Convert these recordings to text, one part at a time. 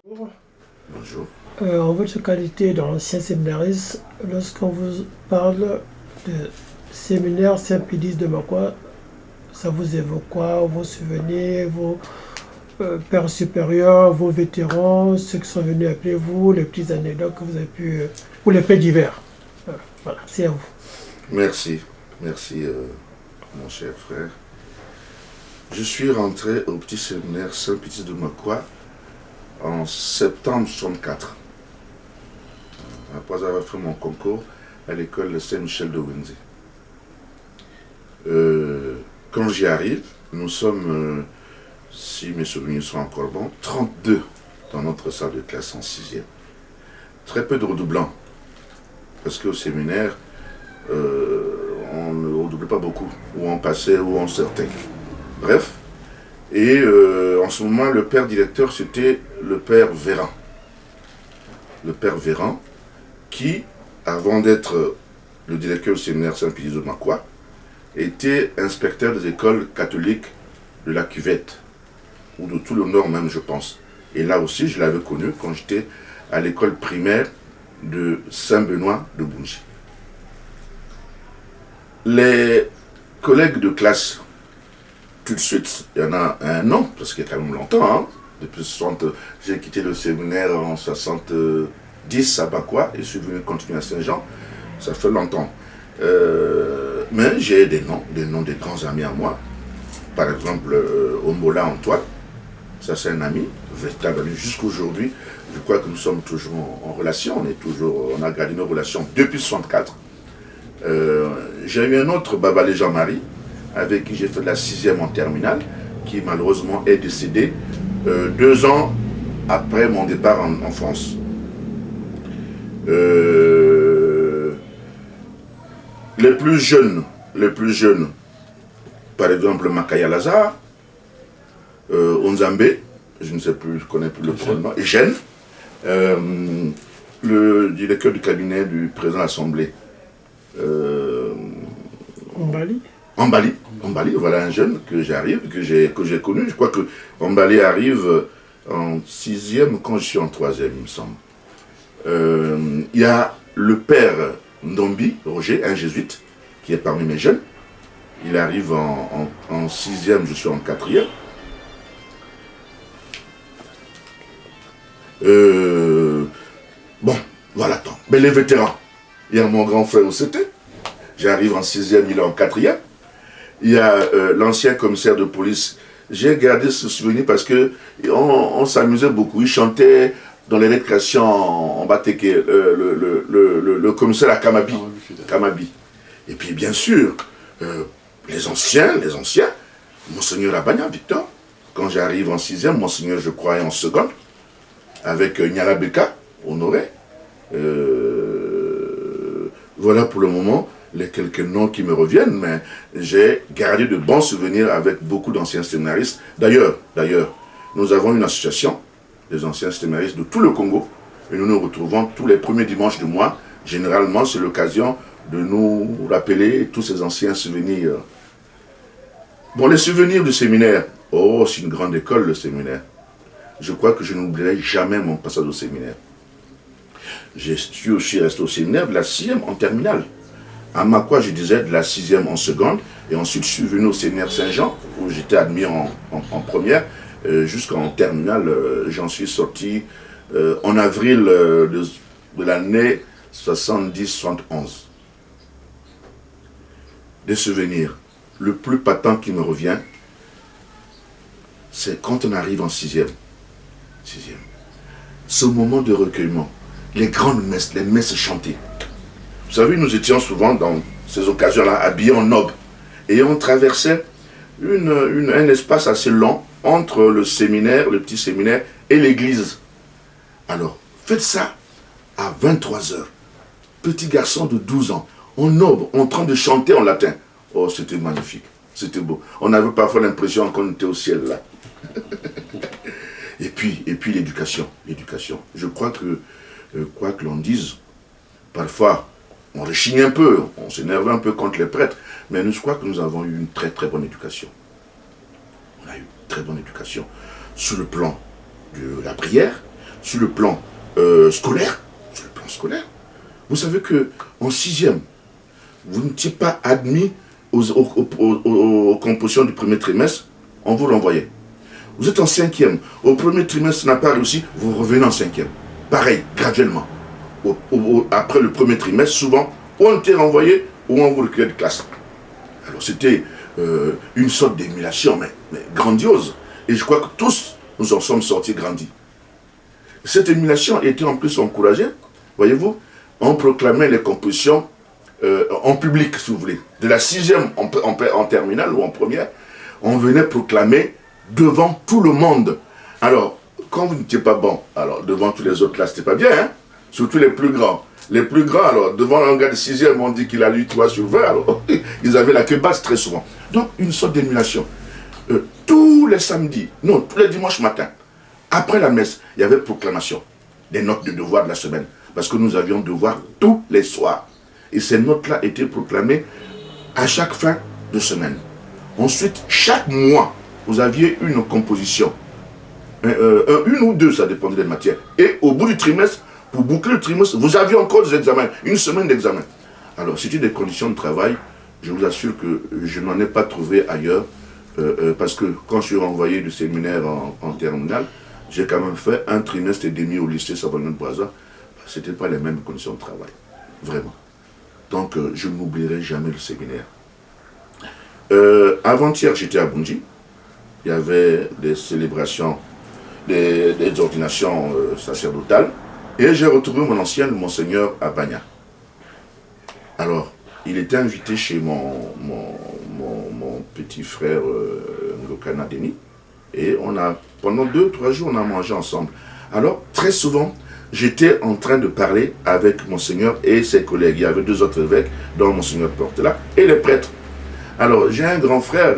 Bonjour. En votre qualité d'ancien séminariste, lorsqu'on vous parle de séminaire Saint-Pédis de Makwa, ça vous évoque quoi? Vos souvenirs, vos pères supérieurs, vos vétérans, ceux qui sont venus après vous, les petites anecdotes que vous avez pu... ou les faits divers. Voilà, c'est à vous. Merci. Merci, mon cher frère. Je suis rentré au petit séminaire Saint-Pédis de Makwa en septembre 64, après avoir fait mon concours à l'école de Saint-Michel de Wendy. Quand j'y arrive, nous sommes, si mes souvenirs sont encore bons, 32 dans notre salle de classe en 6e. Très peu de redoublants, parce qu'au séminaire, on ne redoublait pas beaucoup, ou on passait ou on sortait. Bref, et en ce moment, le père directeur, c'était le père Véran. Le père Véran, qui, avant d'être le directeur du séminaire Saint-Pédis de Makwa, était inspecteur des écoles catholiques de la Cuvette, ou de tout le Nord même, je pense. Et là aussi, je l'avais connu quand j'étais à l'école primaire de Saint-Benoît de Boungi. Les collègues de classe, tout de suite, il y en a un an, parce qu'il y a quand même longtemps, hein, depuis 60, j'ai quitté le séminaire en 70 à Bakwa et je suis venu continuer à Saint-Jean, ça fait longtemps. Mais j'ai des noms des grands amis à moi. Par exemple, Ombola Antoine, ça c'est un ami, véritable ami jusqu'aujourd'hui. Je crois que nous sommes toujours en relation, on a gardé nos relations depuis 64. J'ai eu un autre, Babalé Jean-Marie, avec qui j'ai fait de la 6e en terminale, qui malheureusement est décédé 2 ans après mon départ en France. Les plus jeunes, par exemple Makaya Lazare, Onzambe, je ne sais plus, je ne connais plus le pronom, et Gênes, le directeur du cabinet du président de l'Assemblée. Ambali, voilà un jeune que j'ai connu. Je crois que Ambali arrive en 6e quand je suis en 3e, il me semble. Il y a le père Ndombi, Roger, un jésuite, qui est parmi mes jeunes. Il arrive en 6e, je suis en 4e. Bon, voilà tant. Mais les vétérans, il y a mon grand frère au CT. J'arrive en 6e, il est en 4e. Il y a l'ancien commissaire de police. J'ai gardé ce souvenir parce que on s'amusait beaucoup. Il chantait dans les récréations en Bateke, le commissaire à Kamabi. Et puis bien sûr, les anciens, Monseigneur Abagna, Victor. Quand j'arrive en 6e, Monseigneur, je crois, est en seconde, avec Nyala Beka, honoré. Voilà pour le moment les quelques noms qui me reviennent, mais j'ai gardé de bons souvenirs avec beaucoup d'anciens séminaristes. D'ailleurs, nous avons une association des anciens séminaristes de tout le Congo, et nous nous retrouvons tous les premiers dimanches du mois. Généralement, c'est l'occasion de nous rappeler tous ces anciens souvenirs. Bon, les souvenirs du séminaire. Oh, c'est une grande école, le séminaire. Je crois que je n'oublierai jamais mon passage au séminaire. Je suis aussi resté au séminaire de la 6e en terminale. À Makwa, je disais de la 6e en seconde, et ensuite je suis venu au séminaire Saint-Jean, où j'étais admis en première, jusqu'en terminale. J'en suis sorti en avril de l'année 70-71. Des souvenirs. Le plus patent qui me revient, c'est quand on arrive en 6e. Ce moment de recueillement, les grandes messes, les messes chantées. Vous savez, nous étions souvent dans ces occasions-là habillés en noble. Et on traversait un espace assez long entre le séminaire, le petit séminaire, et l'église. Alors, faites ça à 23h. Petit garçon de 12 ans, en noble, en train de chanter en latin. Oh, c'était magnifique, c'était beau. On avait parfois l'impression qu'on était au ciel là. Et puis l'éducation. Je crois que, quoi que l'on dise, parfois, on rechigne un peu, on s'énerve un peu contre les prêtres, mais je crois que nous avons eu une très très bonne éducation. On a eu une très bonne éducation sur le plan de la prière, sur le plan scolaire. Sur le plan scolaire. Vous savez qu'en 6e, vous n'étiez pas admis aux compositions du premier trimestre, on vous renvoyait. Vous êtes en 5e, au premier trimestre, ça n'a pas réussi, vous revenez en 5e. Pareil, graduellement. Après le premier trimestre, souvent, on était renvoyé ou on vous reculait de classe. Alors c'était une sorte d'émulation, mais grandiose. Et je crois que tous, nous en sommes sortis grandis. Cette émulation était en plus encouragée, voyez-vous, on proclamait les compositions en public, si vous voulez. De la 6e en terminale ou en première, on venait proclamer devant tout le monde. Alors, quand vous n'étiez pas bon, alors devant tous les autres là, c'était pas bien, hein? Surtout les plus grands. Les plus grands, alors, devant un gars de 6e, on dit qu'il a lu 3 sur 20, alors, ils avaient la queue basse très souvent. Donc, une sorte d'émulation. Tous les samedis, non, tous les dimanches matin, après la messe, il y avait proclamation des notes de devoir de la semaine. Parce que nous avions devoir tous les soirs. Et ces notes-là étaient proclamées à chaque fin de semaine. Ensuite, chaque mois, vous aviez une composition. Une ou deux, ça dépendait des matières. Et au bout du trimestre, pour boucler le trimestre, vous aviez encore des examens, une semaine d'examen. Alors, c'était des conditions de travail, je vous assure que je n'en ai pas trouvé ailleurs, parce que quand je suis renvoyé du séminaire en terminale, j'ai quand même fait un trimestre et demi au lycée Saint-Bernard de Brazza. Ce n'était pas les mêmes conditions de travail, vraiment. Donc, je n'oublierai jamais le séminaire. Avant-hier, j'étais à Bunji. Il y avait des célébrations, des ordinations sacerdotales. Et j'ai retrouvé mon ancien monseigneur à Bagna. Alors, il était invité chez mon petit frère Ngokana Deni. Et pendant 2-3 jours, on a mangé ensemble. Alors, très souvent, j'étais en train de parler avec Monseigneur et ses collègues. Il y avait 2 autres évêques, dont Monseigneur Portela, et les prêtres. Alors, j'ai un grand frère,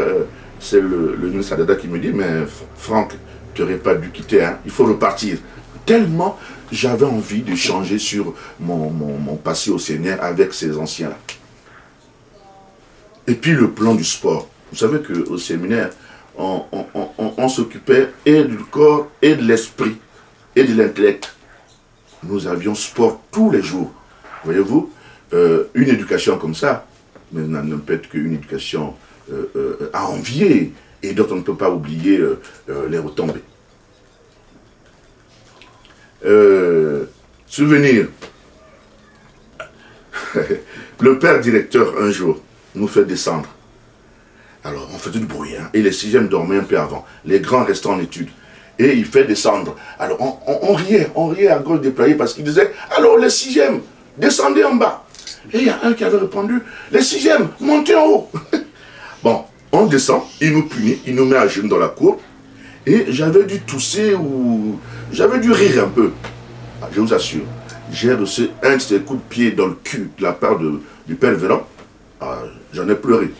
c'est le ministre Adada qui me dit, mais Franck, tu n'aurais pas dû quitter, hein, il faut repartir. Tellement j'avais envie de changer sur mon passé au Seigneur avec ces anciens-là. Et puis le plan du sport. Vous savez qu'au séminaire, on s'occupait et du corps, et de l'esprit, et de l'intellect. Nous avions sport tous les jours. Voyez-vous, une éducation comme ça, mais ne peut être qu'une éducation à envier, et dont on ne peut pas oublier les retombées. Souvenir. Le père directeur, un jour, nous fait descendre. Alors, on faisait du bruit, hein, et les 6e dormaient un peu avant. Les grands restaient en études. Et il fait descendre. Alors, on riait à gauche déployée parce qu'il disait, alors les 6e, descendez en bas. Et il y a un qui avait répondu, les 6e, montez en haut. Bon, on descend, il nous punit, il nous met à genoux dans la cour. Et j'avais dû tousser ou j'avais dû rire un peu. Je vous assure, j'ai reçu un de ces coups de pied dans le cul de la part du père Véran. J'en ai pleuré.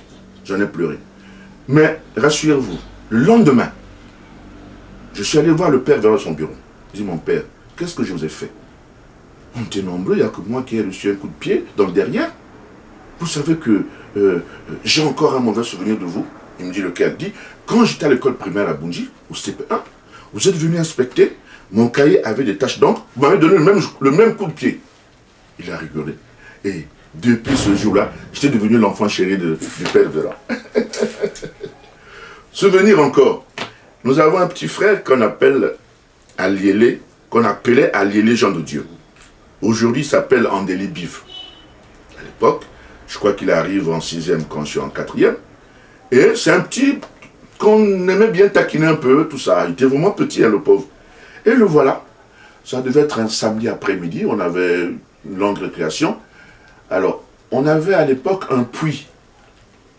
J'en ai pleuré. Mais rassurez-vous, le lendemain, je suis allé voir le père Véran à son bureau. Je dis, mon père, qu'est-ce que je vous ai fait? On était nombreux, il n'y a que moi qui ai reçu un coup de pied dans le derrière. Vous savez que j'ai encore un mauvais souvenir de vous. Il me dit lequel? Il dit, quand j'étais à l'école primaire à Bunji, au CP1, vous êtes venu inspecter, mon cahier avait des taches d'encre, vous m'avez donné le même coup de pied. Il a rigolé. Et depuis ce jour-là, j'étais devenu l'enfant chéri du père Véran. Souvenir encore, nous avons un petit frère qu'on appelle Aliélé, qu'on appelait Aliélé Jean de Dieu. Aujourd'hui, il s'appelle Andéli Bif. À l'époque, je crois qu'il arrive en 6e quand je suis en 4e. Et c'est un petit qu'on aimait bien taquiner un peu, tout ça. Il était vraiment petit, hein, le pauvre. Et le voilà. Ça devait être un samedi après-midi. On avait une longue récréation. Alors, on avait à l'époque un puits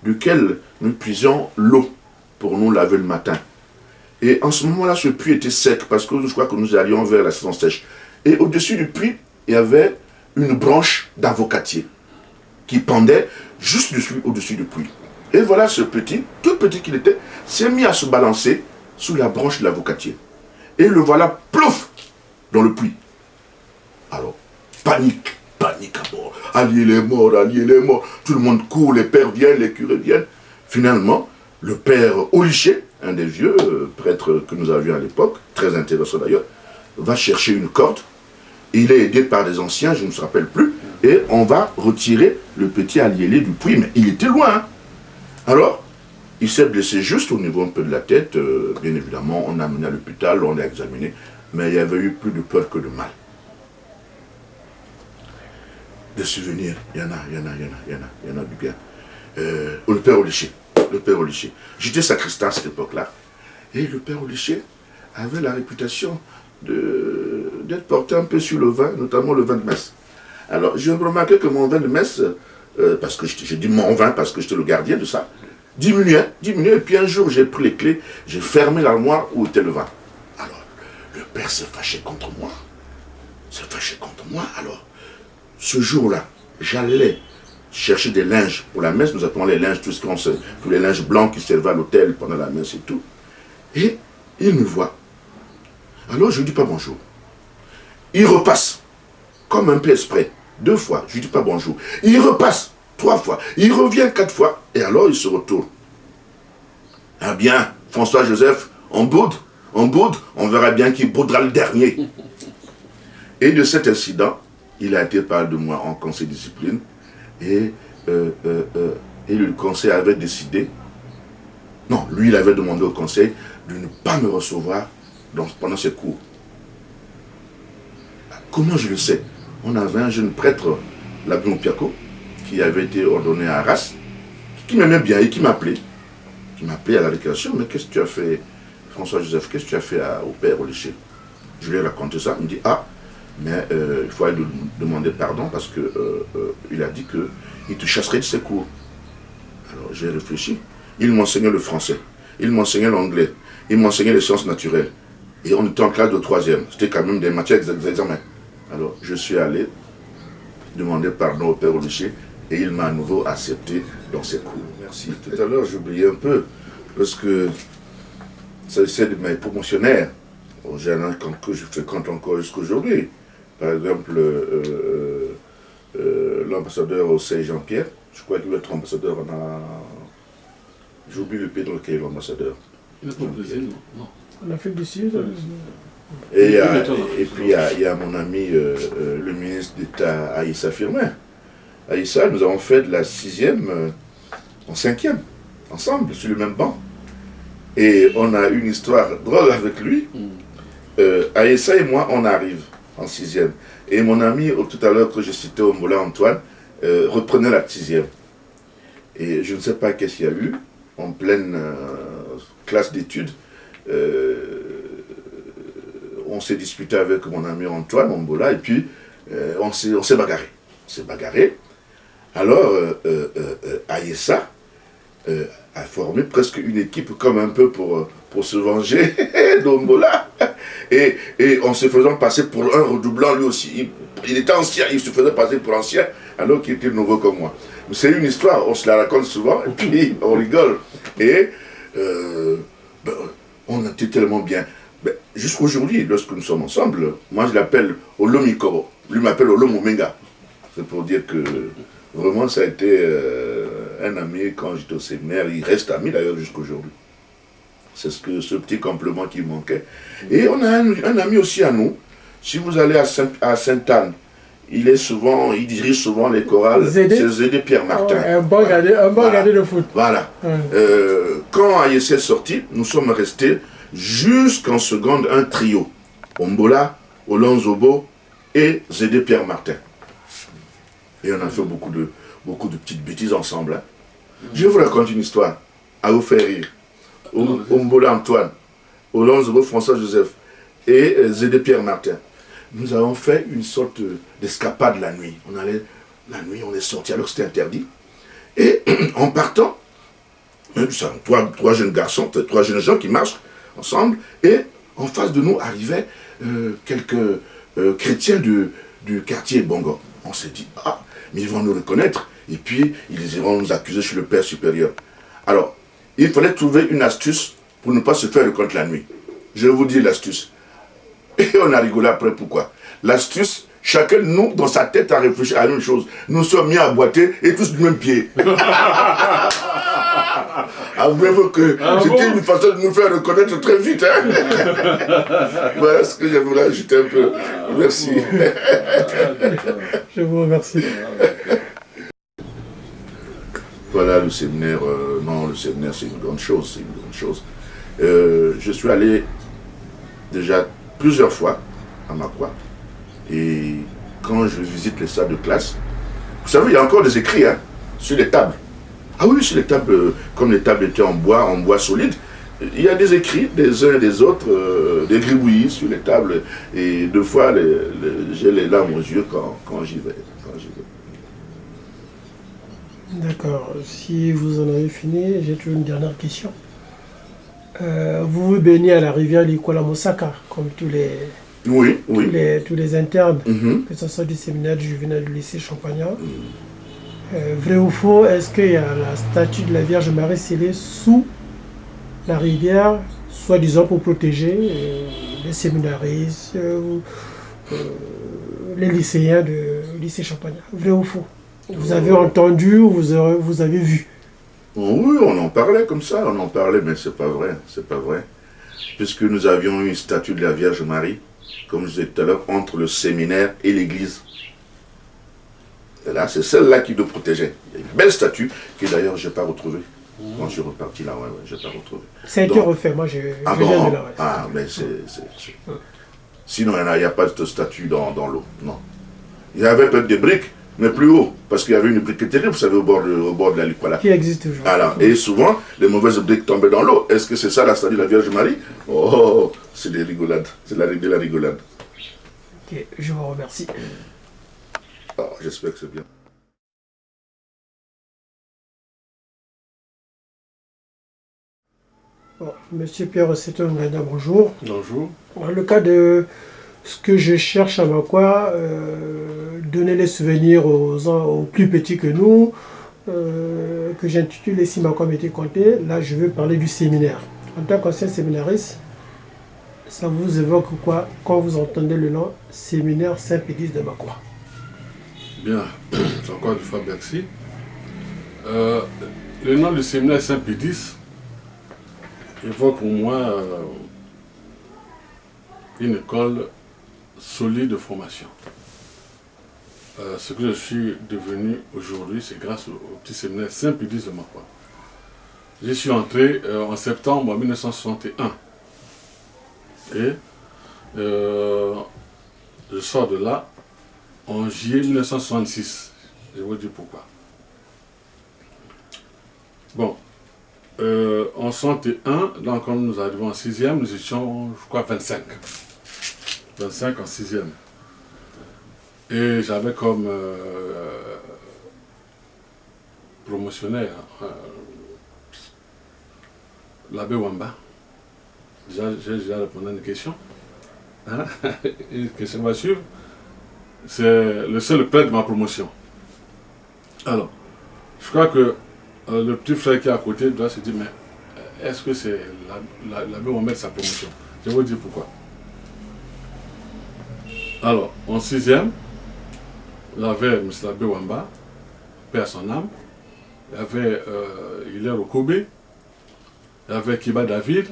duquel nous puisions l'eau pour nous laver le matin. Et en ce moment-là, ce puits était sec parce que je crois que nous allions vers la saison sèche. Et au-dessus du puits, il y avait une branche d'avocatier qui pendait juste au-dessus du puits. Et voilà ce petit, tout petit qu'il était, s'est mis à se balancer sous la branche de l'avocatier. Et le voilà, plouf, dans le puits. Alors, panique à bord. Ali, il est mort, Ali, il est mort. Tout le monde court, les pères viennent, les curés viennent. Finalement, le père Oliché, un des vieux prêtres que nous avions à l'époque, très intéressant d'ailleurs, va chercher une corde, il est aidé par des anciens, je ne me rappelle plus, et on va retirer le petit Aliélé du puits, mais il était loin. Hein. Alors, il s'est blessé juste au niveau un peu de la tête, bien évidemment, on l'a amené à l'hôpital, on l'a examiné, mais il y avait eu plus de peur que de mal. Des souvenirs, il y en a du bien. Le père Olyché, j'étais sacristain à cette époque-là, et le père Olyché avait la réputation d'être porté un peu sur le vin, notamment le vin de messe. Alors, j'ai remarqué que mon vin de messe, parce que j'ai dit mon vin, parce que j'étais le gardien de ça, diminuait, et puis un jour, j'ai pris les clés, j'ai fermé l'armoire où était le vin. Alors, le père s'est fâché contre moi. Alors, ce jour-là, j'allais chercher des linges pour la messe, nous appelons les linges, tous les linges blancs qui servaient à l'hôtel pendant la messe et tout. Et il me voit. Alors, je ne lui dis pas bonjour. Il repasse, comme un peu exprès, 2 fois, je ne lui dis pas bonjour. Il repasse 3 fois, il revient 4 fois, et alors il se retourne. Ah bien, François-Joseph, on boude, on verra bien qui boudera le dernier. Et de cet incident, il a été parlé de moi en conseil de discipline, et le conseil avait décidé, non, lui il avait demandé au conseil de ne pas me recevoir pendant ses cours. Comment je le sais? On avait un jeune prêtre, l'abbé Moupiako, qui avait été ordonné à Arras, qui m'aimait bien et qui m'appelait à la récréation. Mais qu'est-ce que tu as fait, François-Joseph, qu'est-ce que tu as fait au père Olyché? Je lui ai raconté ça. Il me dit, ah, mais il faut aller lui demander pardon parce qu'il a dit qu'il te chasserait de ses cours. Alors j'ai réfléchi. Il m'enseignait le français, il m'enseignait l'anglais, il m'enseignait les sciences naturelles. Et on était en classe de 3e. C'était quand même des matières d'examen. Alors je suis allé demander pardon au père Olyché et il m'a à nouveau accepté dans ses cours. Merci. Tout à l'heure j'oubliais un peu parce que c'est de mes promotionnaires. J'ai un que je fréquente encore jusqu'aujourd'hui. Par exemple, l'ambassadeur au Saint-Jean-Pierre, je crois qu'il doit être ambassadeur j'oublie le pays dans lequel il est l'ambassadeur. En Afrique du Sud. Et puis il y a mon ami, le ministre d'État Aïssa Firmin. Aïssa, nous avons fait de la 6e en 5e, ensemble, sur le même banc. Et on a une histoire drôle avec lui. Aïssa et moi, on arrive en 6e. Et mon ami, tout à l'heure que je citais, Ombola Antoine, reprenait la 6e. Et je ne sais pas qu'est-ce qu'il y a eu, en pleine classe d'études, on s'est disputé avec mon ami Antoine, Ombola, et puis on s'est bagarré. Alors, Aïssa a formé presque une équipe comme un peu pour se venger d'Ombola. Et en se faisant passer pour un redoublant lui aussi. Il était ancien, il se faisait passer pour ancien alors qu'il était nouveau comme moi. C'est une histoire, on se la raconte souvent et puis on rigole. Et on était tellement bien. Jusqu'aujourd'hui, lorsque nous sommes ensemble, moi je l'appelle Olomiko, lui m'appelle Olomomenga. C'est pour dire que vraiment ça a été un ami quand j'étais au séminaire, il reste ami d'ailleurs jusqu'aujourd'hui. C'est ce petit complément qui manquait. Et on a un ami aussi à nous. Si vous allez à Sainte-Anne, il dirige souvent les chorales. C'est Zédé Pierre Martin. Un bon gardien de foot. Voilà. Quand Aïssa est sorti, nous sommes restés jusqu'en seconde un trio. Ombola, Olonzobo et Zédé Pierre Martin. Et on a fait beaucoup de petites bêtises ensemble. Hein. Je vais vous raconter une histoire à vous faire rire. Ombola Antoine, Olonzobo François-Joseph et Zédé Pierre Martin. Nous avons fait une sorte d'escapade la nuit. La nuit, on est sorti alors que c'était interdit. Et en partant, trois jeunes garçons, 3 jeunes gens qui marchent ensemble, et en face de nous arrivaient quelques chrétiens du quartier Bongo. On s'est dit, ah, mais ils vont nous reconnaître, et puis ils iront nous accuser chez le Père supérieur. Alors, il fallait trouver une astuce pour ne pas se faire reconnaître la nuit. Je vais vous dire l'astuce. Et on a rigolé après, pourquoi? L'astuce, chacun de nous, dans sa tête, a réfléchi à la même chose. Nous sommes mis à boiter et tous du même pied. Avouez-vous que c'était une façon de nous faire reconnaître très vite. Hein. Voilà ce que je voulais ajouter un peu. Merci. Je vous remercie. Voilà, le séminaire, non, le séminaire c'est une grande chose, c'est une grande chose. Je suis allé déjà plusieurs fois à Makwa, et quand je visite les salles de classe, vous savez, il y a encore des écrits hein, sur les tables. Ah oui, sur les tables, comme les tables étaient en bois solide, il y a des écrits des uns et des autres, des gribouillis sur les tables, et deux fois j'ai les larmes aux yeux quand j'y vais. D'accord. Si vous en avez fini, j'ai toujours une dernière question. Vous vous baignez à la rivière Likola Mosaka, comme tous les, Oui, oui. tous les internes, Mhm. que ce soit du séminaire du juvénal du lycée Champagnat. Vrai ou faux, est-ce qu'il y a la statue de la Vierge Marie scellée sous la rivière, soi-disant pour protéger les séminaristes, les lycéens du lycée Champagnat? Vrai ou faux? Vous avez entendu ou vous avez vu? Oui, on en parlait comme ça, on en parlait, mais c'est pas vrai, c'est pas vrai. Puisque nous avions une statue de la Vierge Marie, comme je disais tout à l'heure, entre le séminaire et l'église. Et là, c'est celle-là qui nous protégeait. Il y a une belle statue, que d'ailleurs je n'ai pas retrouvée. Quand je suis reparti là, je n'ai pas retrouvé. Ça a été refait, moi je Ah viens bon? de là. Ouais. Ah, mais sinon, il n'y a pas de statue dans l'eau, non. Il y avait peut-être des briques, mais plus haut, parce qu'il y avait une brique terrible, vous savez, au bord de la Likola. Qui existe toujours. Alors, et souvent, les mauvaises briques tombaient dans l'eau. Est-ce que c'est ça la statue de la Vierge Marie? Oh, c'est des rigolades, c'est de la rigolade. Ok, je vous remercie. Oh, j'espère que c'est bien. Bon, Monsieur Pierre, c'est un gagnant, bonjour. Bonjour. Dans le cas de ce que je cherche à Makwa, donner les souvenirs aux plus petits que nous, que j'intitule ici Makwa Métier Compté, là je veux parler du séminaire. En tant qu'ancien séminariste, ça vous évoque quoi quand vous entendez le nom Séminaire Saint-Pédis de Makwa? Bien, c'est encore une fois merci. Le nom du séminaire Saint-Pédis évoque pour moi une école solide de formation. Ce que je suis devenu aujourd'hui, c'est grâce au petit séminaire Saint-Pédis de Makwa. J'y suis entré en septembre 1961. Et je sors de là en juillet 1966. Je vais vous dire pourquoi. Bon, en 61, donc quand nous arrivons en 6e, nous étions, je crois, 25. 25 en 6e. Et j'avais comme promotionnaire l'abbé Wamba. J'ai déjà répondu à une question. Hein? Une question va suivre. C'est le seul prêtre de ma promotion. Alors, je crois que le petit frère qui est à côté doit se dire, mais est-ce que c'est l'abbé Wamba de sa promotion? Je vais vous dire pourquoi. Alors, en 6e, il y avait M. l'abbé Wamba, paix à son âme. Il y avait Hilaire Okobe, il y avait Kiba David,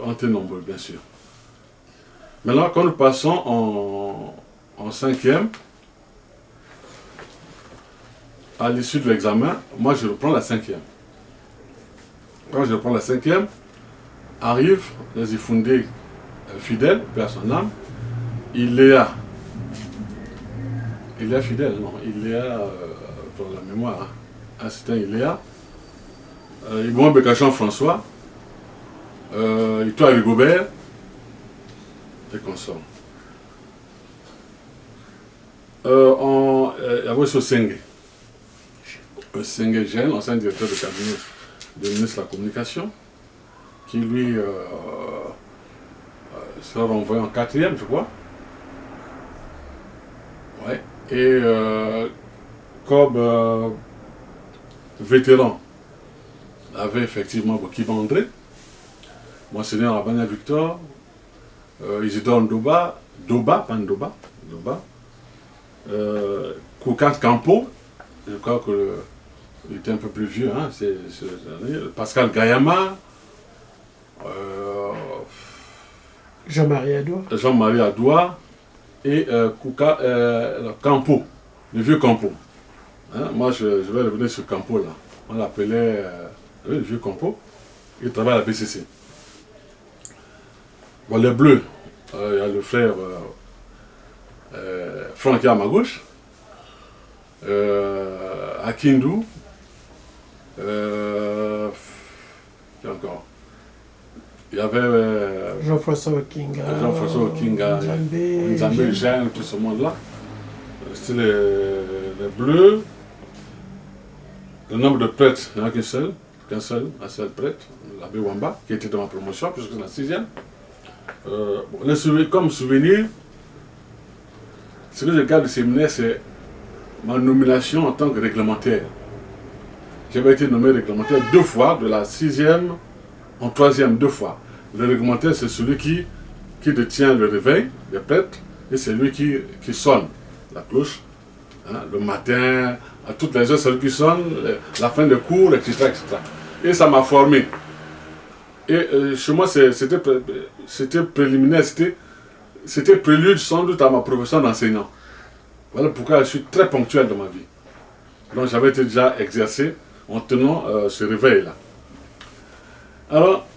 on était nombreux, bien sûr. Maintenant, quand nous passons en 5e, à l'issue de l'examen, moi je reprends la 5e. Quand je reprends la 5e, arrive les Ifundés fidèles, paix à son âme, Iléa fidèle, non, Iléa, pour la mémoire, hein. C'était Iléa, Ibouan Bekachan François, Itoa Rigobert, et consorts. Il y avait aussi Sengue Gène, ancien directeur de cabinet du ministre de la Communication, qui lui sera renvoyé en 4e, je crois. Ouais. Et comme vétéran, avait effectivement Bokiba André, Monseigneur Abana Victor, Isidore Doba, Koukan Campo, je crois qu'il était un peu plus vieux, hein, Pascal Gayama, Jean-Marie Adoua. Jean-Marie Adoua et Campo, le vieux Campo. Hein, moi, je vais revenir sur Campo là. On l'appelait le vieux Campo. Il travaille à la BCC. Bon, les Bleus, il y a le frère Franck à ma gauche, Akindou, qui encore. Il y avait Jean-François Okinga, Nzambé, Jeanne, tout ce monde-là. C'était les Bleus. Le nombre de prêtres, il n'y en a un seul prêtre, l'abbé Wamba, qui était dans ma promotion, puisque c'est la 6e. Comme souvenir, ce que je garde du séminaire, c'est ma nomination en tant que réglementaire. J'avais été nommé réglementaire 2 fois, de la 6e en 3e 2 fois. Le réglementaire, c'est celui qui détient le réveil des prêtres, et c'est lui qui sonne la cloche, hein, le matin, à toutes les heures, c'est lui qui sonne, la fin des cours, etc., etc. Et ça m'a formé. Et chez moi, c'était préliminaire, c'était prélude sans doute à ma profession d'enseignant. Voilà pourquoi je suis très ponctuel dans ma vie. Donc j'avais été déjà exercé en tenant ce réveil-là. Alors,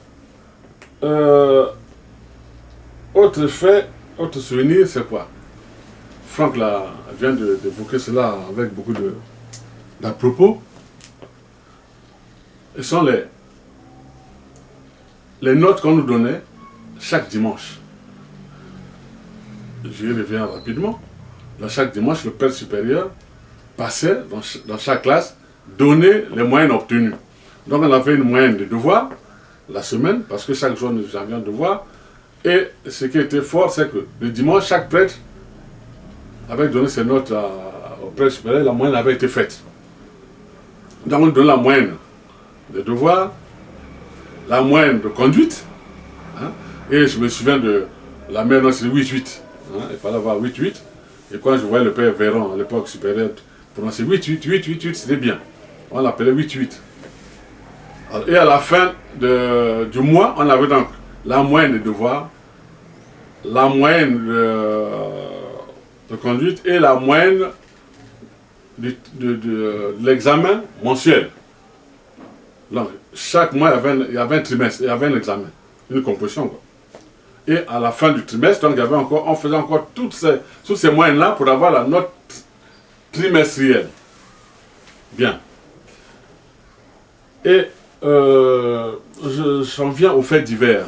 autre fait, autre souvenir, c'est quoi? Franck là, vient d'évoquer cela avec beaucoup d'à propos. Ce sont les notes qu'on nous donnait chaque dimanche. Je y reviens rapidement. Dans chaque dimanche, le père supérieur passait dans chaque classe, donnait les moyennes obtenues. Donc on avait une moyenne de devoirs la semaine, parce que chaque jour nous avions un devoir. Et ce qui était fort, c'est que le dimanche, chaque prêtre avait donné ses notes au père supérieur, la moyenne avait été faite. Donc on donne la moyenne de devoirs, la moyenne de conduite, hein, et je me souviens de la meilleure note, c'est 8-8. Hein, il fallait avoir 8-8. Et quand je voyais le père Véron à l'époque supérieure prononcer 8-8, c'était bien. On l'appelait 8-8. Et à la fin du mois, on avait donc la moyenne de devoirs, la moyenne de conduite et la moyenne de l'examen mensuel. Donc, chaque mois, il y avait un trimestre, il y avait un examen, une composition, quoi. Et à la fin du trimestre, donc, on faisait encore toutes ces moyennes-là pour avoir la note trimestrielle. Bien. Et j'en viens aux faits divers.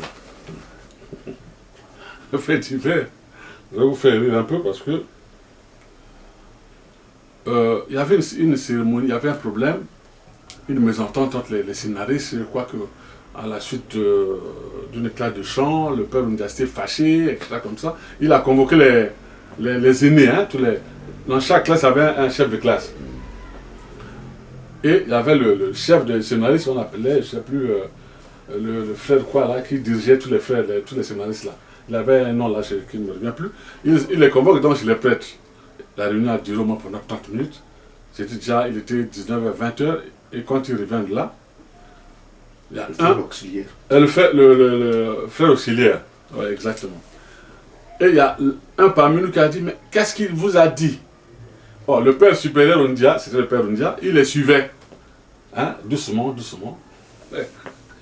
Le fait divers, je vais vous faire rire un peu parce que il y avait une cérémonie, il y avait un problème, une mésentente entre les scénaristes. Je crois que à la suite d'une éclat de chant, le peuple nous a été fâché, etc. comme ça. Il a convoqué les aînés, hein, dans chaque classe, il y avait un chef de classe. Et il y avait le chef de scénariste, on appelait, je ne sais plus, le frère quoi là, qui dirigeait tous les frères, tous les scénaristes là. Il avait un nom là qui ne me revient plus. Il les convoque donc chez les prêtres. La réunion a duré au moins pendant 30 minutes. Il était 19h, 20h, et quand il revient de là, il y a le frère auxiliaire. Oui, exactement. Et il y a un parmi nous qui a dit, mais qu'est-ce qu'il vous a dit? Oh, le père supérieur Ondia, c'était le père Ondia, il les suivait. Hein? Doucement, doucement.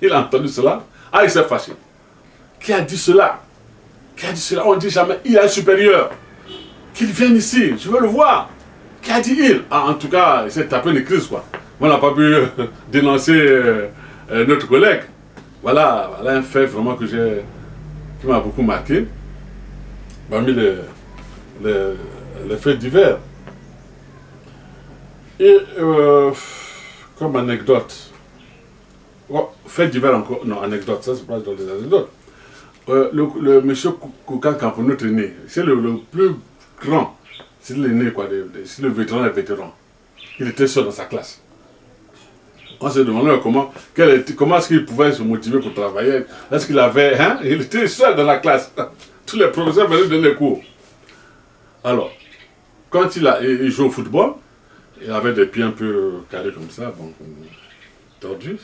Il a entendu cela. Ah, il s'est fâché. Qui a dit cela? Qui a dit cela? On ne dit jamais, il est un supérieur. Qu'il vienne ici, je veux le voir. Qui a dit il? Ah, en tout cas, il s'est tapé une crise, quoi. On n'a pas pu dénoncer notre collègue. Voilà un fait vraiment qui m'a beaucoup marqué. Parmi les faits divers. Et comme anecdote, fait divers encore, non, anecdote, ça se passe dans les anecdotes. Le monsieur Koukan Kampono est né, c'est le plus grand, c'est l'aîné, quoi, c'est le vétéran des vétérans. Il était seul dans sa classe. On se demandait comment est-ce qu'il pouvait se motiver pour travailler. Est-ce qu'il avait, hein, il était seul dans la classe. Tous les professeurs venaient donner les cours. Alors, quand il joue au football, Il avait des pieds un peu carrés comme ça, bon, tordus.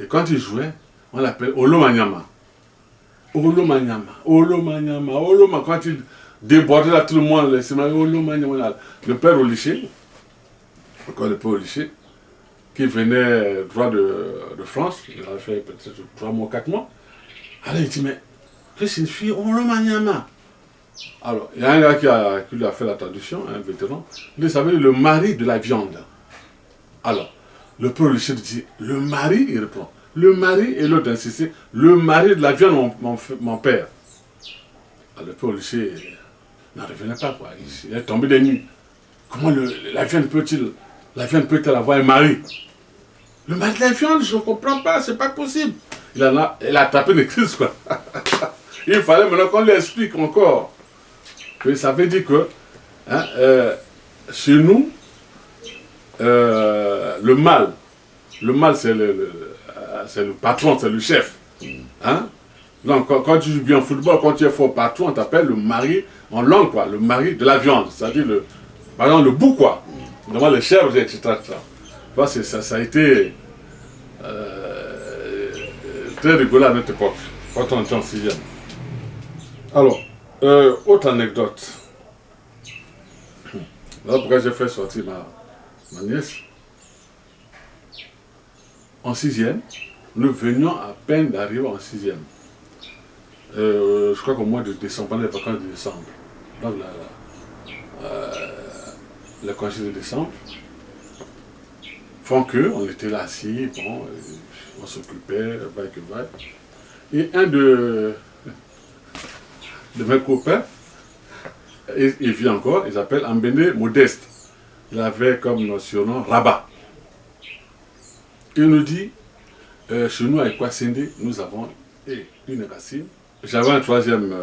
Et quand il jouait, on l'appelait Olomanyama. Olomanyama, Olomanyama, Oloma. Quand il débordait là, tout le monde, Olomanyama. Le père Oliché, encore le père Oliché, qui venait droit de France, il avait fait peut-être 3 mois, 4 mois. Alors il dit, mais que signifie Olomanyama? Alors, il y a un gars qui lui a fait la traduction, un vétéran, il savait le mari de la viande. Alors, le père Oliché dit, le mari, il reprend. Le mari, et l'autre insistait, le mari de la viande, mon père. Alors, le père Oliché n'en revenait pas, quoi. Il est tombé des nues. Comment la viande peut-elle avoir un mari? Le mari de la viande, je ne comprends pas, c'est pas possible. Il a attrapé une crise, quoi. Il fallait maintenant qu'on lui explique encore que ça veut dire que chez nous, le mâle c'est le patron, c'est le chef. Hein? Donc quand tu joues bien au football, quand tu es fort patron, on t'appelle le mari, en langue quoi, le mari de la viande, c'est-à-dire par exemple le bouc quoi, devant les chèvres, etc. Ça a été très rigolo à notre époque, quand on était en 6e. Alors, autre anecdote. Voilà pourquoi j'ai fait sortir ma nièce. En 6e, nous venions à peine d'arriver en 6e. Je crois qu'au mois de décembre, pendant les vacances de décembre. Donc les congés de décembre font qu'on était là assis, bon, on s'occupait, vaille que vaille. Et un de mes copains, il vit encore, il s'appelle Ambene Modeste. Il avait comme surnom Rabat. Il nous dit, chez nous à Kwasende, nous avons une racine. J'avais un troisième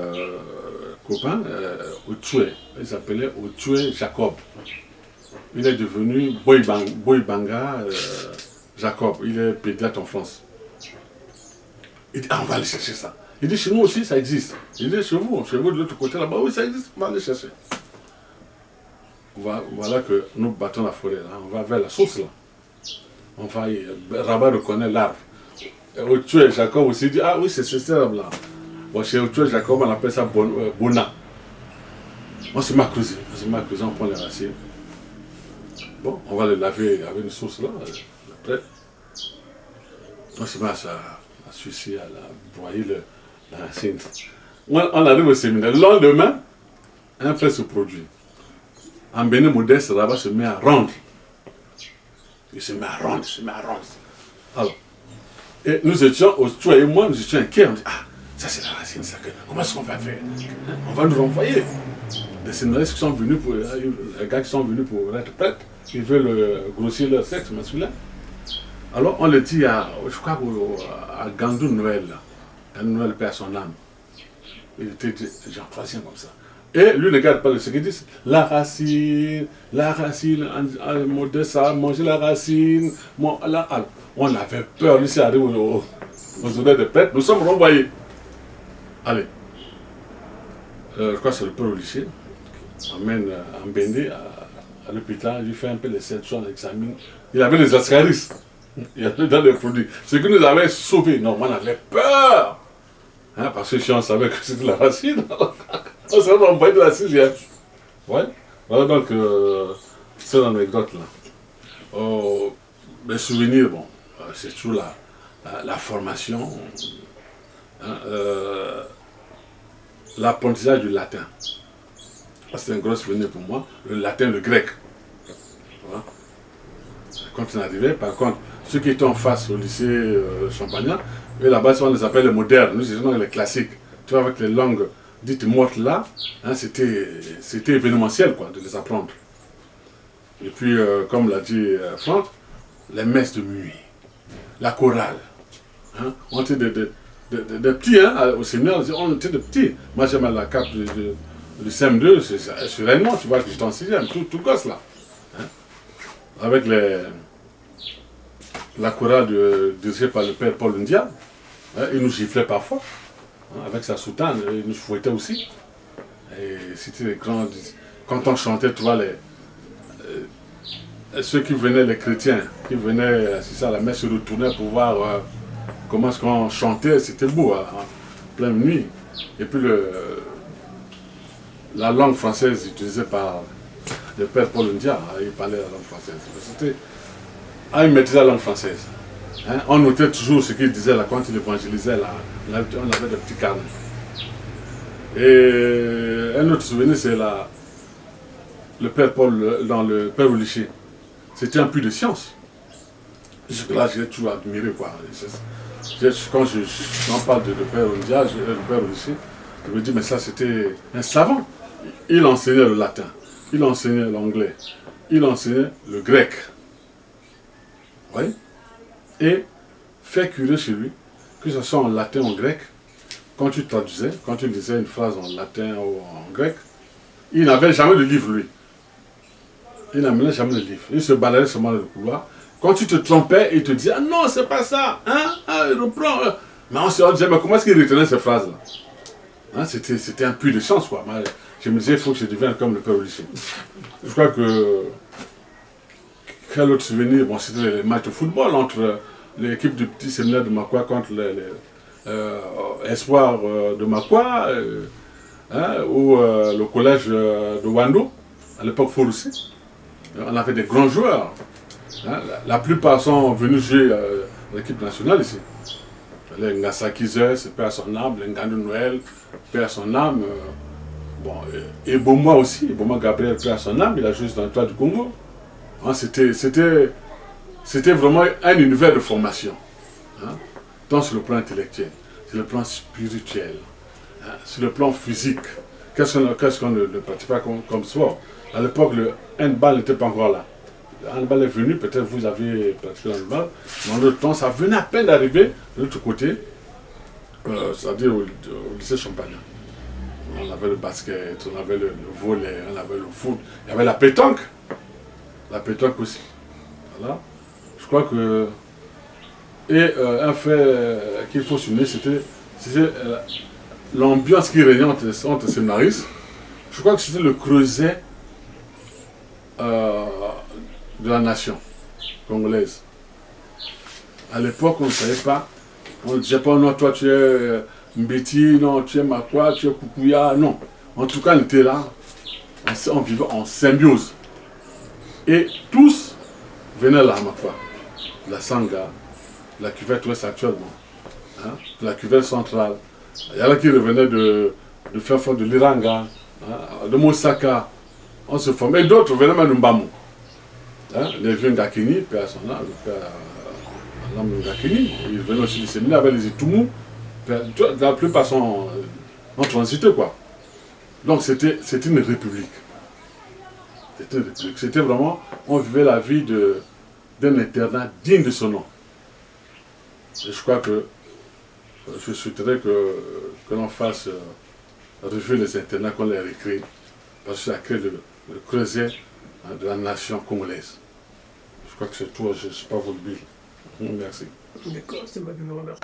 copain, Otoué, il s'appelait Otoué Jacob. Il est devenu Boybanga Jacob, il est pédiatre en France. Il dit, on va aller chercher ça. Il dit, chez nous aussi, ça existe. Il dit, chez vous de l'autre côté là-bas, oui, ça existe, on va aller chercher. Voilà que nous battons la forêt, là. On va vers la source là. On va y... Rabat reconnaît l'arbre. Otoué Jacob aussi dit, ah oui, c'est cet arbre là. Bon, chez Otoué Jacob, on appelle ça Bona. On se met à creuser, on prend les racines. Bon, on va les laver avec une source là, après. On se met à sucer, à broyer la racine. On arrive au séminaire. Le lendemain, un fait se produit. Ambene Modeste, Rabat se met à rendre. Il se met à rendre. Alors, et nous étions, toi et moi, nous étions inquiets. On dit, ah, ça c'est la racine, ça. Comment est-ce qu'on va faire? On va nous renvoyer. Les séminaristes qui sont venus les gars qui sont venus pour être prêtres, ils veulent grossir leur sexe masculin. Alors on le dit je crois à Gandou Noël, Gandou Noël perd son âme. Il était genre 3e comme ça. Et lui ne regarde pas ce qu'il dit, la racine, Modeste a mangé la racine. On avait peur, lui c'est arrivé aux honneurs de prêtre, nous sommes renvoyés. Allez, je crois que c'est le père Oliché, emmène Ambende à l'hôpital, lui fait un peu les sélections, l'examine. Il avait les ascaris, il y avait dans les produits. Ce qui nous avait sauvés, non, on avait peur. Hein, parce que si on savait que c'était la racine, on serait renvoyé de la 6e. Ouais, voilà donc cette anecdote-là. Mes souvenirs, bon, c'est toujours la formation, hein, l'apprentissage du latin. C'est un gros souvenir pour moi, le latin, le grec. Voilà. Quand on arrivait, par contre, ceux qui étaient en face au lycée Champagnat, eux là-bas, on les appelle les modernes, nous étions les classiques. Tu vois, avec les langues dites mortes là, hein, c'était événementiel quoi, de les apprendre. Et puis, comme l'a dit Franck, les messes de minuit, la chorale. Hein, on était des petits, hein, au séminaire, on était des petits. Moi, j'aime la cape du CM2, c'est réellement, tu vois, j'étais en 6e, tout gosse là. Hein, avec la chorale dirigée par le père Paul Ndia, hein, il nous giflait parfois, hein, avec sa soutane, il nous fouettait aussi. Et c'était les grands. Quand on chantait, tu vois, ceux qui venaient, les chrétiens, qui venaient assister à la messe, se retournaient pour voir comment est-ce qu'on chantait, c'était beau, hein, en pleine nuit. Et puis la langue française utilisée par le père Paul Ndia, il parlait la langue française. Il maîtrisait la langue française. Hein, on notait toujours ce qu'il disait là, quand il évangélisait, là, on avait des petits carnets. Et un autre souvenir, c'est le père Paul, dans le père Oliché. C'était un puits de science. Jusque-là, j'ai toujours admiré, quoi. Quand j'en parle de père Ondia, le père Oliché, je me dis, mais ça, c'était un savant. Il enseignait le latin, il enseignait l'anglais, il enseignait le grec. Oui. Et fait curieux chez lui, que ce soit en latin ou en grec, quand tu traduisais, quand tu lisais une phrase en latin ou en grec, il n'avait jamais de livre, lui. Il n'amenait jamais de livre. Il se baladait seulement dans le couloir. Quand tu te trompais, il te disait, ah non, c'est pas ça, hein, ah, reprends. Mais on se disait, mais comment est-ce qu'il retenait ces phrases-là? Hein, c'était un puits de science, quoi. Je me disais, il faut que je devienne comme le père Oliché. Je crois que... Quel autre souvenir? Bon, c'était les matchs de football entre l'équipe du petit séminaire de Makwa contre les espoirs de Makwa, hein, ou le collège de Wando, à l'époque Forussi. On avait des grands joueurs. Hein, la plupart sont venus jouer à l'équipe nationale ici. Les Ngassa Kizes, paix à son âme, les Ngandou Noël, paix à son âme. Bon, et Boma aussi, Boma Gabriel, paix à son âme, il a joué dans le toit du Congo. Hein, c'était vraiment un univers de formation. Hein, tant sur le plan intellectuel, sur le plan spirituel, hein, sur le plan physique. Qu'est-ce qu'on ne pratique pas comme sport? À l'époque, le handball n'était pas encore là. Le handball est venu, peut-être vous avez pratiqué le handball, mais en d'autres temps, ça venait à peine d'arriver de l'autre côté, c'est-à-dire au lycée Champagnat. On avait le basket, on avait le volley, on avait le foot, il y avait la pétanque. La pétanque aussi. Voilà. Je crois que... Et un fait qu'il faut souligner, c'était l'ambiance qui régnait entre séminaristes. Je crois que c'était le creuset de la nation congolaise. À l'époque, on ne savait pas. On ne disait pas, non, toi tu es Mbeti, non, tu es Makwa, tu es Kukuya. Non. En tout cas, on était là. On vivait en symbiose. Et tous venaient là à Makwa. La Sanga, la cuvette ouest actuellement, hein, la cuvette centrale. Il y en a qui revenaient de Ferfort, de Liranga, hein, de Mosaka. On se formait. Et d'autres venaient même de Mbamou. Hein, les vieux Ngakini, père à son âme, père à l'âme de Ngakini. Ils venaient aussi du séminaire avec les Itumou. La plupart sont en transité, quoi. Donc c'était une république. C'était vraiment, on vivait la vie d'un internat digne de son nom. Et je crois que je souhaiterais que l'on fasse revivre les internats, qu'on les recrée, parce que ça crée le creuset, hein, de la nation congolaise. Je crois que c'est tout, je ne sais pas votre but. Merci. D'accord, c'est moi qui vous remercie.